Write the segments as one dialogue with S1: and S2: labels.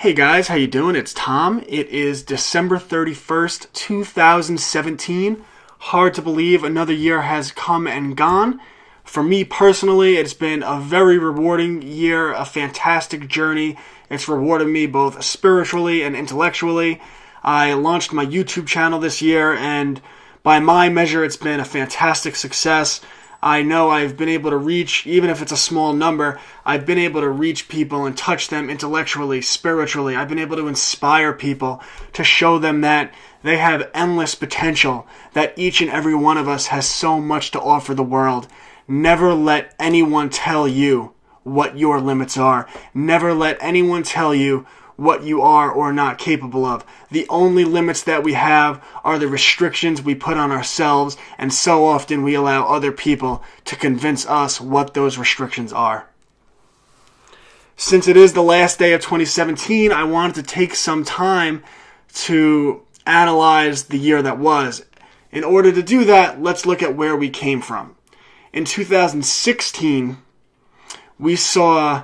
S1: Hey guys, how you doing? It's Tom. It is December 31st, 2017. Hard to believe another year has come and gone. For me personally, it's been a very rewarding year, a fantastic journey. It's rewarded me both spiritually and intellectually. I launched my YouTube channel this year, and by my measure, it's been a fantastic success. I know I've been able to reach, even if it's a small number, I've been able to reach people and touch them intellectually, spiritually. I've been able to inspire people to show them that they have endless potential, that each and every one of us has so much to offer the world. Never let anyone tell you what your limits are. Never let anyone tell you what you are or not capable of. The only limits that we have are the restrictions we put on ourselves, and so often we allow other people to convince us what those restrictions are. Since it is the last day of 2017, I wanted to take some time to analyze the year that was. In order to do that, let's look at where we came from. In 2016, we saw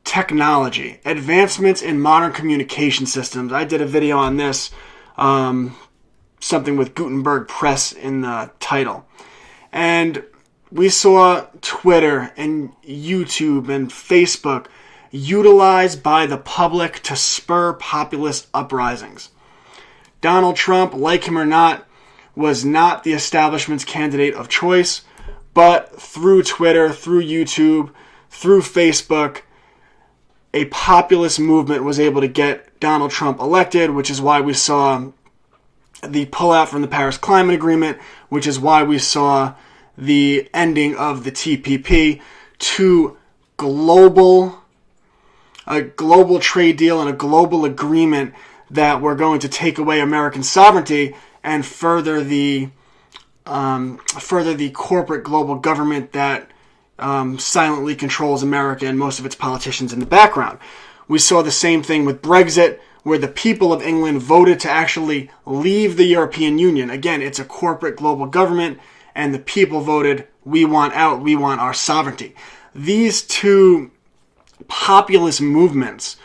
S1: technology, advancements in modern communication systems. I did a video on this, something with Gutenberg Press in the title. And we saw Twitter and YouTube and Facebook utilized by the public to spur populist uprisings. Donald Trump, like him or not, was not the establishment's candidate of choice, but through Twitter, through YouTube, through Facebook, a populist movement was able to get Donald Trump elected, which is why we saw the pullout from the Paris Climate Agreement, which is why we saw the ending of the TPP, to a global trade deal and a global agreement that were going to take away American sovereignty and further the corporate global government that silently controls America and most of its politicians in the background. We saw the same thing with Brexit, where the people of England voted to actually leave the European Union. Again, it's a corporate global government, and the people voted, we want out, we want our sovereignty. These two populist movements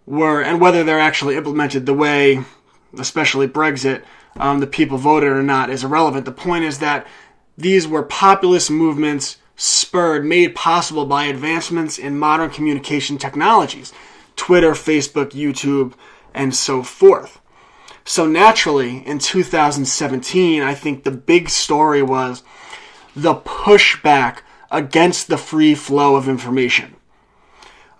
S1: were, and whether they're actually implemented the way, especially Brexit, the people voted or not is irrelevant. The point is that these were populist movements made possible by advancements in modern communication technologies, Twitter, Facebook, YouTube, and so forth. So naturally, in 2017, I think the big story was the pushback against the free flow of information.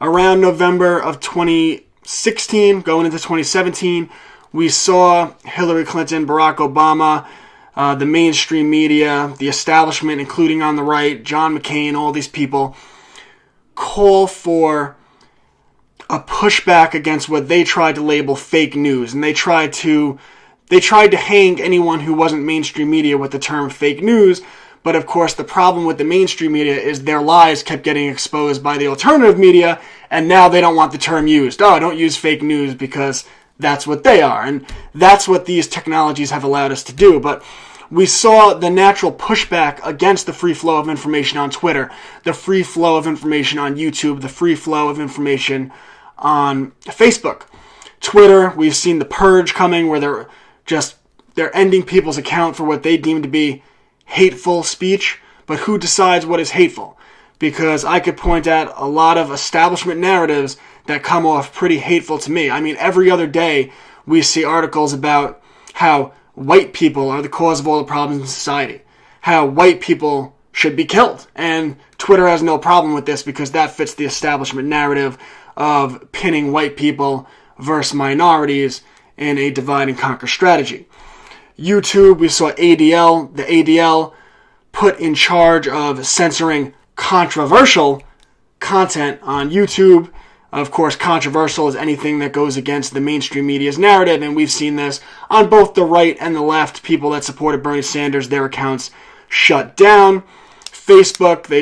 S1: Around November of 2016, going into 2017, we saw Hillary Clinton, Barack Obama, the mainstream media, the establishment, including on the right, John McCain, all these people, call for a pushback against what they tried to label fake news. And they tried to hang anyone who wasn't mainstream media with the term fake news. But of course, the problem with the mainstream media is their lies kept getting exposed by the alternative media, and now they don't want the term used. Oh, don't use fake news because that's what they are. And that's what these technologies have allowed us to do. But we saw the natural pushback against the free flow of information on Twitter, the free flow of information on YouTube, the free flow of information on Facebook. Twitter, we've seen the purge coming where they're ending people's account for what they deem to be hateful speech. But who decides what is hateful? Because I could point out a lot of establishment narratives that come off pretty hateful to me. I mean, every other day we see articles about how white people are the cause of all the problems in society, how white people should be killed. And Twitter has no problem with this because that fits the establishment narrative of pinning white people versus minorities in a divide and conquer strategy. YouTube, we saw ADL, the ADL put in charge of censoring controversial content on YouTube. Of course, controversial is anything that goes against the mainstream media's narrative, and we've seen this on both the right and the left. People that supported Bernie Sanders, their accounts shut down. Facebook, they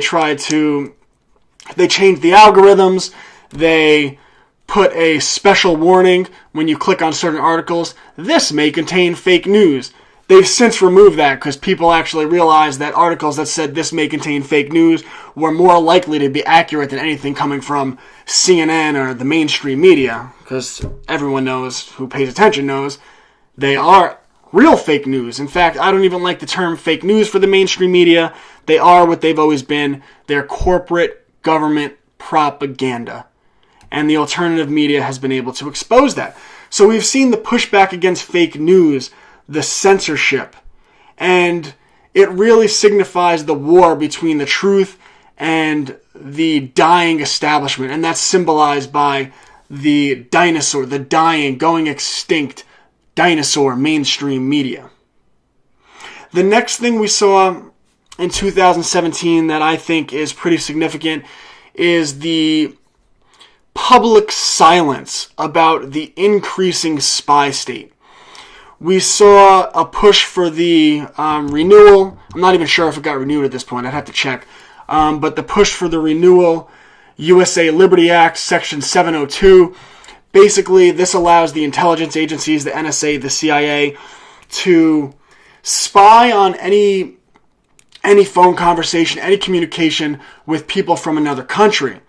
S1: changed the algorithms. They put a special warning when you click on certain articles. This may contain fake news. They've since removed that because people actually realized that articles that said this may contain fake news were more likely to be accurate than anything coming from CNN or the mainstream media, because everyone knows, who pays attention knows, they are real fake news. In fact, I don't even like the term fake news for the mainstream media. They are what they've always been. They're corporate government propaganda. And the alternative media has been able to expose that. So we've seen the pushback against fake news, the censorship, and it really signifies the war between the truth and the dying establishment, and that's symbolized by the dinosaur, the dying, going extinct dinosaur mainstream media. The next thing we saw in 2017 that I think is pretty significant is the public silence about the increasing spy state. We saw a push for the renewal. I'm not even sure if it got renewed at this point. I'd have to check. But the push for the renewal, USA Liberty Act, Section 702. Basically, this allows the intelligence agencies, the NSA, the CIA, to spy on any phone conversation, any communication with people from another country.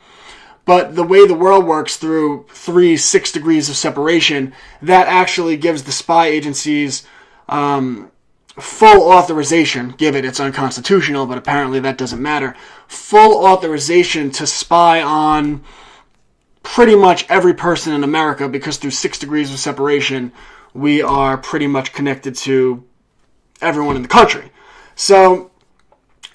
S1: But the way the world works through 6 degrees of separation, that actually gives the spy agencies full authorization. It's unconstitutional, but apparently that doesn't matter. Full authorization to spy on pretty much every person in America, because through 6 degrees of separation, we are pretty much connected to everyone in the country. So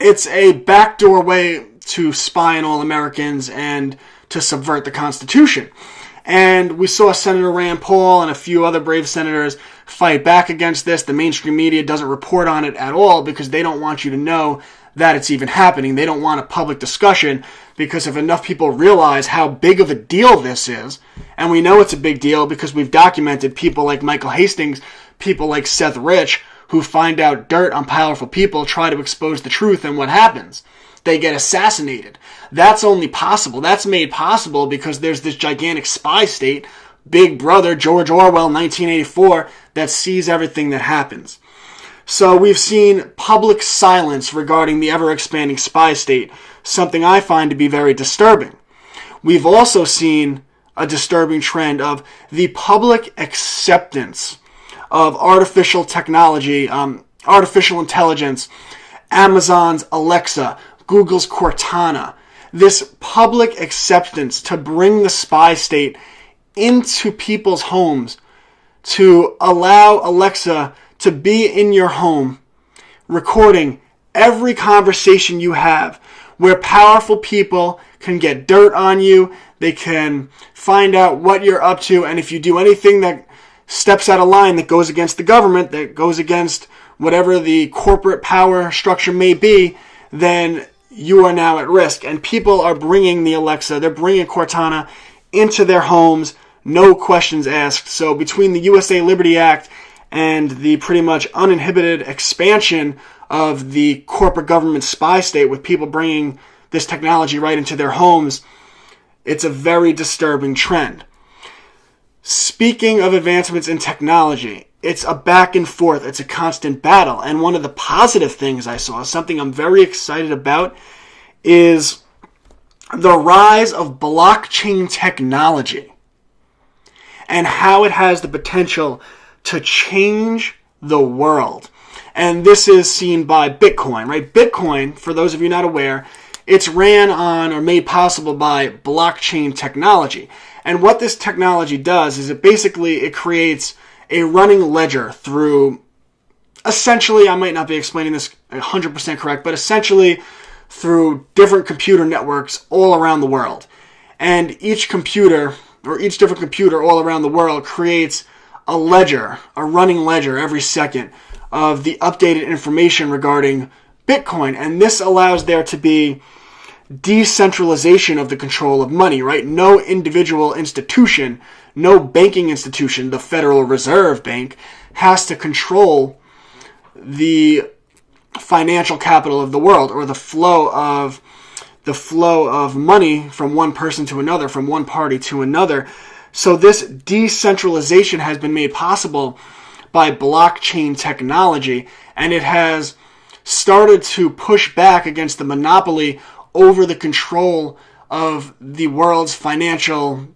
S1: it's a backdoor way to spy on all Americans and to subvert the Constitution. And we saw Senator Rand Paul and a few other brave senators fight back against this. The mainstream media doesn't report on it at all because they don't want you to know that it's even happening. They don't want a public discussion, because if enough people realize how big of a deal this is, and we know it's a big deal because we've documented people like Michael Hastings, people like Seth Rich, who find out dirt on powerful people, try to expose the truth, and what happens? They get assassinated. That's only possible. That's made possible because there's this gigantic spy state, Big Brother, George Orwell, 1984, that sees everything that happens. So we've seen public silence regarding the ever-expanding spy state, something I find to be very disturbing. We've also seen a disturbing trend of the public acceptance of artificial technology, artificial intelligence, Amazon's Alexa, Google's Cortana, this public acceptance to bring the spy state into people's homes, to allow Alexa to be in your home, recording every conversation you have, where powerful people can get dirt on you, they can find out what you're up to, and if you do anything that steps out of line, that goes against the government, that goes against whatever the corporate power structure may be, then you are now at risk. And people are bringing the Alexa, they're bringing Cortana into their homes, no questions asked. So between the USA Liberty Act and the pretty much uninhibited expansion of the corporate government spy state, with people bringing this technology right into their homes, it's a very disturbing trend. Speaking of advancements in technology, it's a back and forth, it's a constant battle. And one of the positive things I saw, something I'm very excited about, is the rise of blockchain technology and how it has the potential to change the world. And this is seen by Bitcoin, right? Bitcoin, for those of you not aware, it's ran on or made possible by blockchain technology. And what this technology does is it creates a running ledger through, essentially, I might not be explaining this 100% correct, but essentially through different computer networks all around the world. And each computer, or each different computer all around the world, creates a ledger, a running ledger every second of the updated information regarding Bitcoin. And this allows there to be decentralization of the control of money, right? No individual institution, no banking institution, the Federal Reserve Bank, has to control the financial capital of the world, or the flow of money from one person to another, from one party to another. So this decentralization has been made possible by blockchain technology, and it has started to push back against the monopoly over the control of the world's financial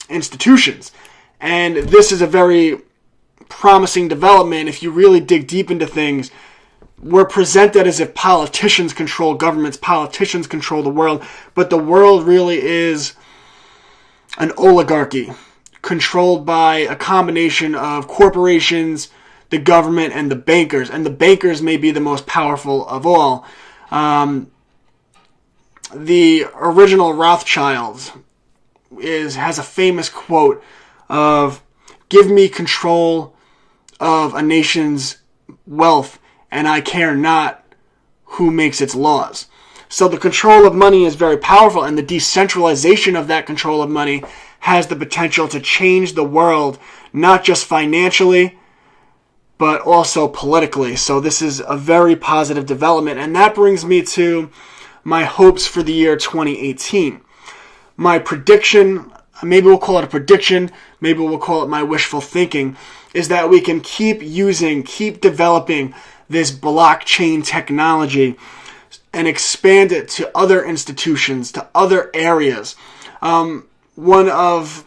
S1: institutions. And this is a very promising development. If you really dig deep into things, we're presented as if politicians control governments, politicians control the world, but the world really is an oligarchy controlled by a combination of corporations, the government, and the bankers. And the bankers may be the most powerful of all. The original Rothschilds has a famous quote of, "Give me control of a nation's wealth, and I care not who makes its laws." So the control of money is very powerful, and the decentralization of that control of money has the potential to change the world, not just financially, but also politically. So this is a very positive development, and that brings me to my hopes for the year 2018. My prediction, maybe we'll call it a prediction, maybe we'll call it my wishful thinking, is that we can keep developing this blockchain technology and expand it to other institutions, to other areas. One of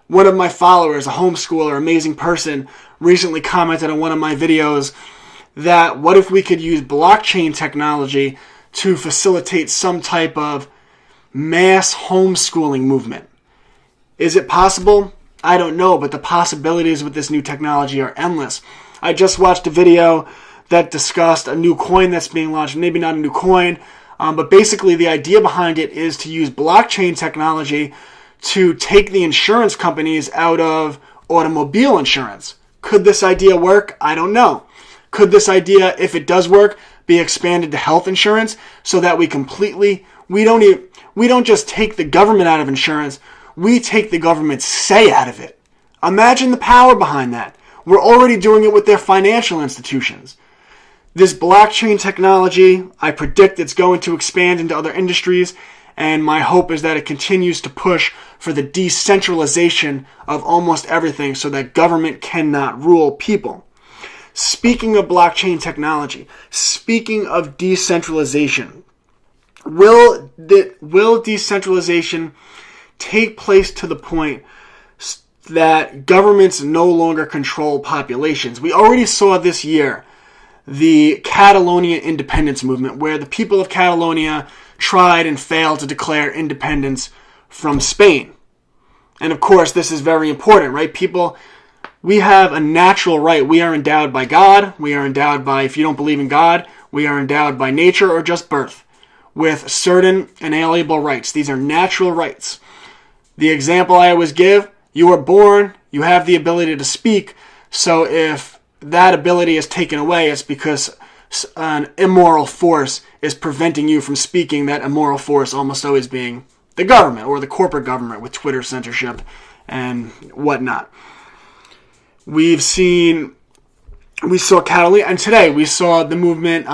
S1: my followers, a homeschooler, amazing person, recently commented on one of my videos that what if we could use blockchain technology to facilitate some type of mass homeschooling movement? Is it possible? I don't know, but the possibilities with this new technology are endless. I just watched a video that discussed a new coin that's being launched. Maybe not a new coin, but basically the idea behind it is to use blockchain technology to take the insurance companies out of automobile insurance. Could this idea work? I don't know. Could this idea, if it does work, be expanded to health insurance so that we don't just take the government out of insurance, we take the government's say out of it. Imagine the power behind that. We're already doing it with their financial institutions. This blockchain technology, I predict it's going to expand into other industries, and my hope is that it continues to push for the decentralization of almost everything so that government cannot rule people. Speaking of blockchain technology, speaking of decentralization, will decentralization take place to the point that governments no longer control populations? We already saw this year the Catalonia independence movement, where the people of Catalonia tried and failed to declare independence from Spain. And of course, this is very important, right? We have a natural right. We are endowed by God. We are endowed by, if you don't believe in God, we are endowed by nature or just birth with certain inalienable rights. These are natural rights. The example I always give, you were born, you have the ability to speak, so if that ability is taken away, it's because an immoral force is preventing you from speaking, that immoral force almost always being the government or the corporate government with Twitter censorship and whatnot. We saw Catalonia, and today we saw the movement,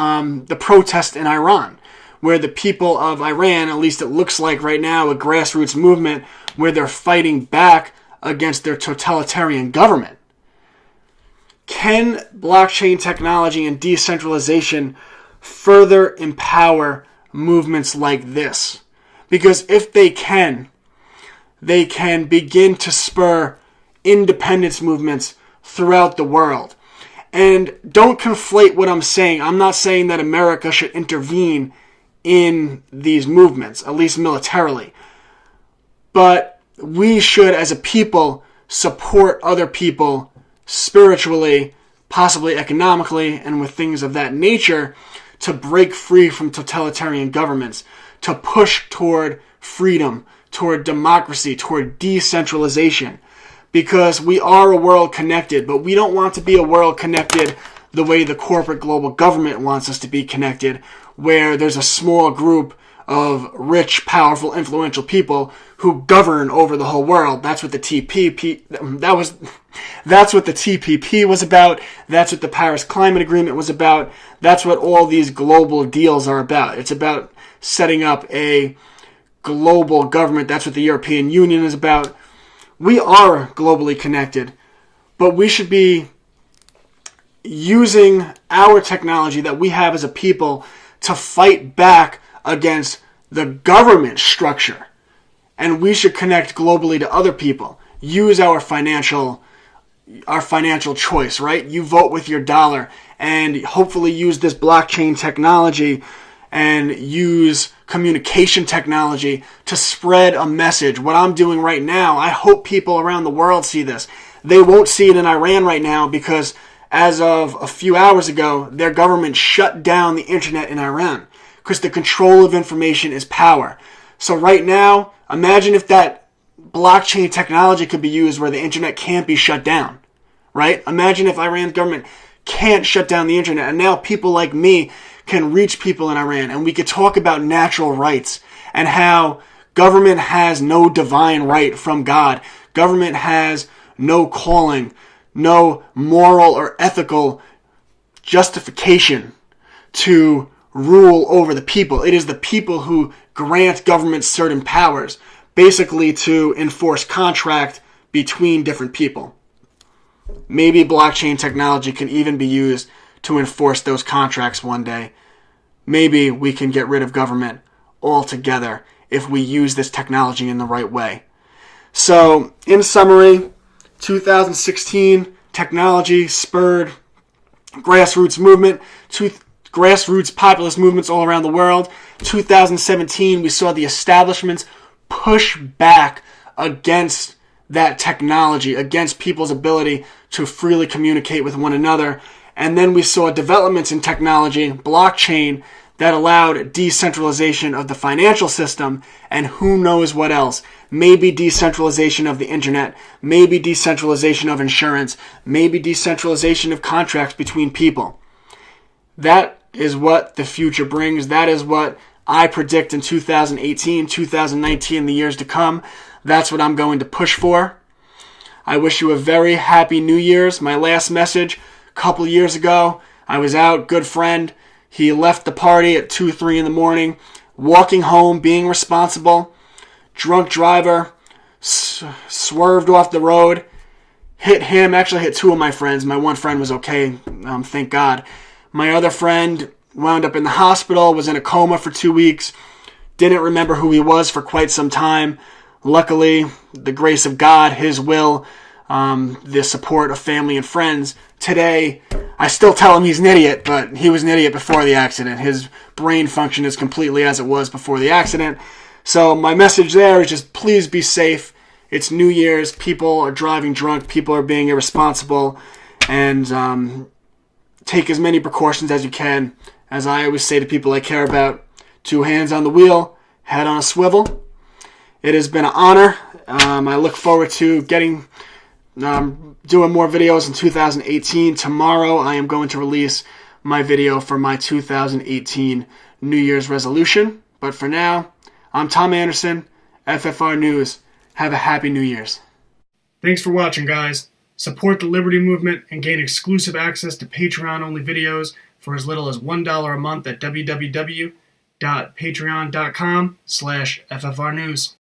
S1: the protest in Iran, where the people of Iran, at least it looks like right now, a grassroots movement where they're fighting back against their totalitarian government. Can blockchain technology and decentralization further empower movements like this? Because if they can begin to spur independence movements throughout the world. And don't conflate what I'm saying. I'm not saying that America should intervene in these movements, at least militarily. But we should, as a people, support other people spiritually, possibly economically, and with things of that nature to break free from totalitarian governments, to push toward freedom, toward democracy, toward decentralization. Because we are a world connected, but we don't want to be a world connected the way the corporate global government wants us to be connected, where there's a small group of rich, powerful, influential people who govern over the whole world. That's what the that's what the TPP was about. That's what the Paris Climate Agreement was about. That's what all these global deals are about. It's about setting up a global government. That's what the European Union is about. We are globally connected, but we should be using our technology that we have as a people to fight back against the government structure. And we should connect globally to other people. Use our financial choice, right? You vote with your dollar, and hopefully use this blockchain technology and use communication technology to spread a message. What I'm doing right now, I hope people around the world see this. They won't see it in Iran right now because as of a few hours ago, their government shut down the internet in Iran because the control of information is power. So right now, imagine if that blockchain technology could be used where the internet can't be shut down, right? Imagine if Iran's government can't shut down the internet, and now people like me can reach people in Iran, and we could talk about natural rights and how government has no divine right from God. Government has no calling, no moral or ethical justification to rule over the people. It is the people who grant government certain powers, basically to enforce contract between different people. Maybe blockchain technology can even be used to enforce those contracts one day. Maybe we can get rid of government altogether if we use this technology in the right way. So, in summary, 2016, technology spurred grassroots movement, grassroots populist movements all around the world. 2017, we saw the establishments push back against that technology, against people's ability to freely communicate with one another. And then we saw developments in technology, blockchain, that allowed decentralization of the financial system, and who knows what else. Maybe decentralization of the internet, maybe decentralization of insurance, maybe decentralization of contracts between people. That is what the future brings. That is what I predict in 2018, 2019, the years to come. That's what I'm going to push for. I wish you a very happy New Year's. My last message a couple years ago, I was out, good friend. He left the party at 2, 3 in the morning, walking home, being responsible. Drunk driver, swerved off the road, hit him, actually hit 2 of my friends. My one friend was okay, thank God. My other friend wound up in the hospital, was in a coma for 2 weeks, didn't remember who he was for quite some time. Luckily, the grace of God, His will, the support of family and friends. Today, I still tell him he's an idiot, but he was an idiot before the accident. His brain function is completely as it was before the accident. So my message there is just please be safe. It's New Year's. People are driving drunk. People are being irresponsible. And take as many precautions as you can. As I always say to people I care about, 2 hands on the wheel, head on a swivel. It has been an honor. I look forward to doing more videos in 2018. Tomorrow I am going to release my video for my 2018 New Year's resolution. But for now, I'm Tom Anderson, FFR News. Have a happy New Year's. Thanks for watching, guys. Support the Liberty Movement and gain exclusive access to Patreon-only videos for as little as $1 a month at www.patreon.com/FFRnews.